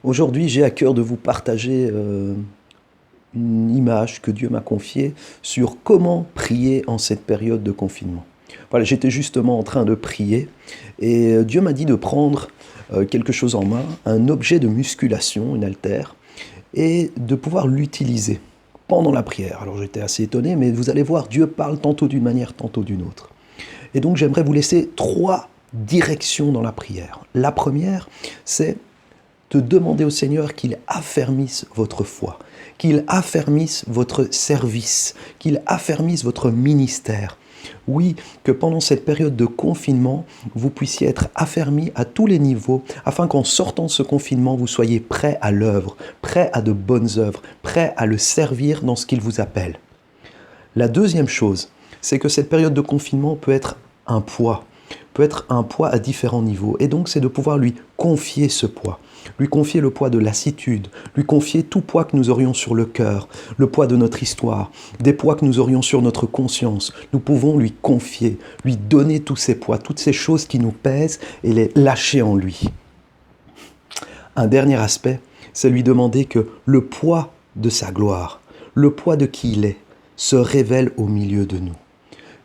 Aujourd'hui, j'ai à cœur de vous partager une image que Dieu m'a confiée sur comment prier en cette période de confinement. Voilà, j'étais justement en train de prier et Dieu m'a dit de prendre quelque chose en main, un objet de musculation, une haltère, et de pouvoir l'utiliser pendant la prière. Alors j'étais assez étonné, mais vous allez voir, Dieu parle tantôt d'une manière, tantôt d'une autre. Et donc j'aimerais vous laisser trois directions dans la prière. La première, c'est de demander au Seigneur qu'il affermisse votre foi, qu'il affermisse votre service, qu'il affermisse votre ministère. Oui, que pendant cette période de confinement, vous puissiez être affermis à tous les niveaux, afin qu'en sortant de ce confinement, vous soyez prêts à l'œuvre, prêts à de bonnes œuvres, prêts à le servir dans ce qu'il vous appelle. La deuxième chose, c'est que cette période de confinement peut être un poids à différents niveaux. Et donc, c'est de pouvoir lui confier ce poids, lui confier le poids de lassitude, lui confier tout poids que nous aurions sur le cœur, le poids de notre histoire, des poids que nous aurions sur notre conscience. Nous pouvons lui confier, lui donner tous ces poids, toutes ces choses qui nous pèsent et les lâcher en lui. Un dernier aspect, c'est lui demander que le poids de sa gloire, le poids de qui il est, se révèle au milieu de nous.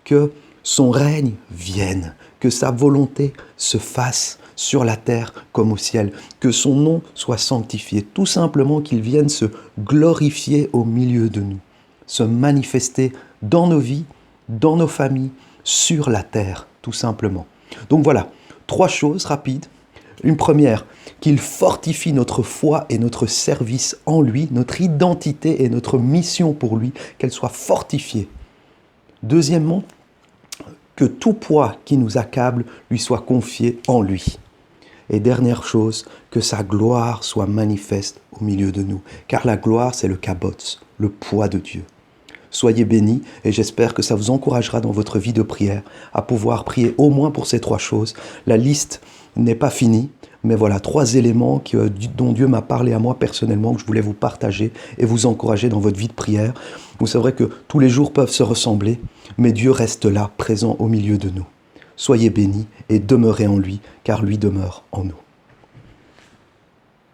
Que son règne vienne, que sa volonté se fasse sur la terre comme au ciel, que son nom soit sanctifié, tout simplement qu'il vienne se glorifier au milieu de nous, se manifester dans nos vies, dans nos familles, sur la terre, tout simplement. Donc voilà, trois choses rapides. Une première, qu'il fortifie notre foi et notre service en lui, notre identité et notre mission pour lui, qu'elle soit fortifiée. Deuxièmement, que tout poids qui nous accable lui soit confié en lui. Et dernière chose, que sa gloire soit manifeste au milieu de nous. Car la gloire, c'est le kabots, le poids de Dieu. Soyez bénis et j'espère que ça vous encouragera dans votre vie de prière à pouvoir prier au moins pour ces trois choses. La liste n'est pas finie, mais voilà, trois éléments dont Dieu m'a parlé à moi personnellement, que je voulais vous partager et vous encourager dans votre vie de prière. Vous saurez que tous les jours peuvent se ressembler, mais Dieu reste là, présent au milieu de nous. Soyez bénis et demeurez en lui, car lui demeure en nous.